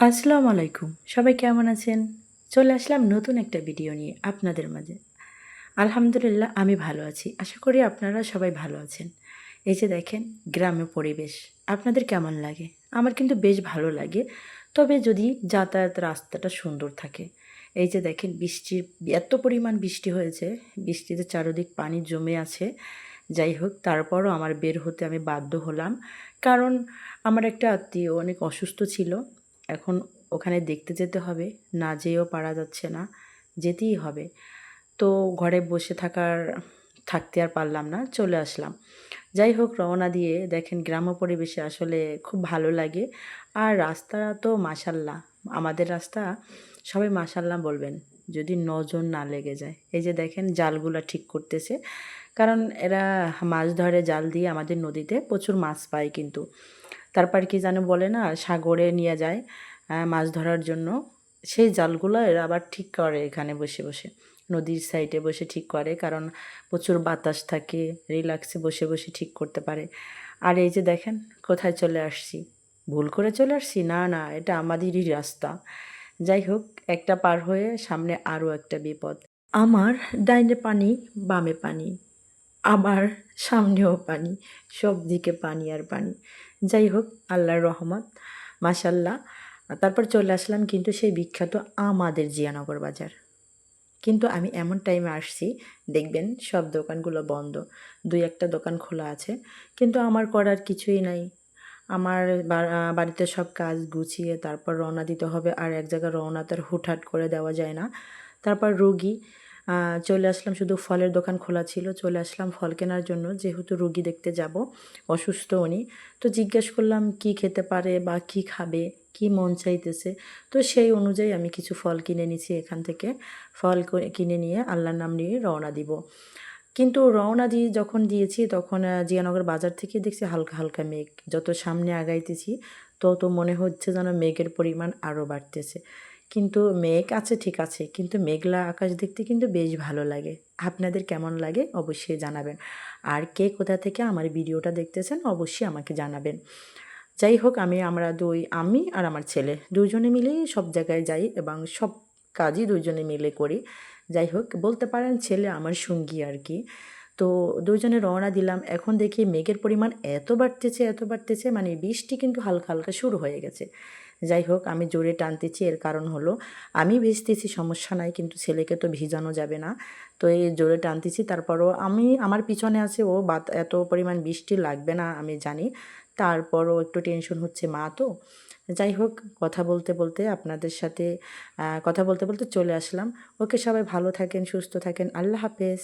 আসসালামু আলাইকুম। সবাই কেমন আছেন? চলে আসলাম নতুন একটা ভিডিও নিয়ে আপনাদের মাঝে। আলহামদুলিল্লাহ আমি ভালো আছি। আশা করি আপনারা সবাই ভালো আছেন। এই যে দেখেন গ্রামের পরিবেশ। আপনাদের কেমন লাগে? আমার কিন্তু বেশ ভালো লাগে। তবে যদি যাতায়াত রাস্তাটা সুন্দর থাকে। এই যে দেখেন বৃষ্টির এত পরিমাণ বৃষ্টি হয়েছে, বৃষ্টিতে চারদিক পানি জমে আছে। যাই হোক তারপরও আমার বের হতে আমি বাধ্য হলাম। কারণ আমার একটা আত্মীয় অনেক অসুস্থ ছিল। এখন ওখানে দেখতে যেতে হবে। না যেয়েও পারা যাচ্ছে না। যেতেই হবে। তো ঘরে বসে থাকতে আর পারলাম না, চলে আসলাম। যাই হোক রওনা দিয়ে দেখেন গ্রাম্য পরিবেশে আসলে খুব ভালো লাগে। আর রাস্তা তো মাশাআল্লাহ, আমাদের রাস্তা সবাই মাশাআল্লাহ বলবেন, যদি নজর না লেগে যায়। এই যে দেখেন জালগুলা ঠিক করতেছে। কারণ এরা মাছ ধরে জাল দিয়ে আমাদের নদীতে প্রচুর মাছ পায় কিন্তু। তারপর কি যেন বলে না, সাগরে নিয়ে যায় মাছ ধরার জন্য। সেই জালগুলো এরা আবার ঠিক করে এখানে বসে বসে, নদীর সাইডে বসে ঠিক করে। কারণ প্রচুর বাতাস থাকে, রিল্যাক্সে বসে বসে ঠিক করতে পারে। আর এই যে দেখেন কোথায় চলে আসছি, ভুল করে চলে আসছি না, না এটা আমাদেরই রাস্তা। যাই হোক একটা পার হয়ে সামনে আরও একটা বিপদ। আমার ডাইনে পানি, বামে পানি, আবার সামনেও পানি, সব দিকে পানি আর পানি। যাই হোক আল্লাহর রহমত, মাশাল্লাহ। তারপর চলে আসলাম কিন্তু সেই বিখ্যাত আমাদের জিয়ানগর বাজার। কিন্তু আমি এমন টাইমে আসছি, দেখবেন সব দোকানগুলো বন্ধ, দুই একটা দোকান খোলা আছে। কিন্তু আমার করার কিছুই নাই। আমার বাড়িতে সব কাজ গুছিয়ে তারপর রওনা দিতে হবে। আর এক জায়গায় রওনা তো আর হুটহাট করে দেওয়া যায় না। তারপর রুগী, চলে আসলাম, শুধু ফলের দোকান খোলা ছিল, চলে আসলাম ফল কেনার জন্য, যেহেতু রুগী দেখতে যাব, অসুস্থ উনি। তো জিজ্ঞেস করলাম কি খেতে পারে বা কি খাবে, কি মন চাইতেছে। তো সেই অনুযায়ী আমি কিছু ফল কিনে নিছি এখান থেকে। ফল কিনে নিয়ে আল্লাহর নাম নিয়ে রওনা দিব। কিন্তু রওনা যখন দিয়েছি তখন জিয়ানগর বাজার থেকে দেখছি হালকা হালকা মেঘ। যত সামনে আগাইতেছি তত মনে হচ্ছে যেন মেঘের পরিমাণ আরও বাড়তেছে। কিন্তু মেঘ আছে ঠিক আছে, কিন্তু মেঘলা আকাশ দেখতে কিন্তু বেশ ভালো লাগে। আপনাদের কেমন লাগে অবশ্যই জানাবেন। আর কে কোথা থেকে আমার ভিডিওটা দেখতেছেন অবশ্যই আমাকে জানাবেন। যাই হোক আমি আর আমার ছেলে দুজনে মিলেই সব জায়গায় যাই এবং সব কাজই দুজনে মিলে করি। যাই হোক বলতে পারেন ছেলে আমার সঙ্গী আর কি। তো দুজনে রওনা দিলাম। এখন দেখি মেঘের পরিমাণ এত বাড়তেছে, মানে বৃষ্টি কিন্তু হালকা হালকা শুরু হয়ে গেছে। যাই হোক আমি জোরে টানতেছি, এর কারণ হলো আমি ভিজতেছি সমস্যা নাই, কিন্তু ছেলেকে তো ভিজানো যাবে না। তো এই জোরে টানতেছি, তারপরও আমার পিছনে আছে ও, এত পরিমাণ বৃষ্টি লাগবে না আমি জানি, তারপরও একটু টেনশন হচ্ছে, মা তো। যাই হোক কথা বলতে বলতে আপনাদের সাথে কথা বলতে বলতে চলে আসলাম। ওকে সবাই ভালো থাকেন, সুস্থ থাকেন, আল্লাহ হাফেজ।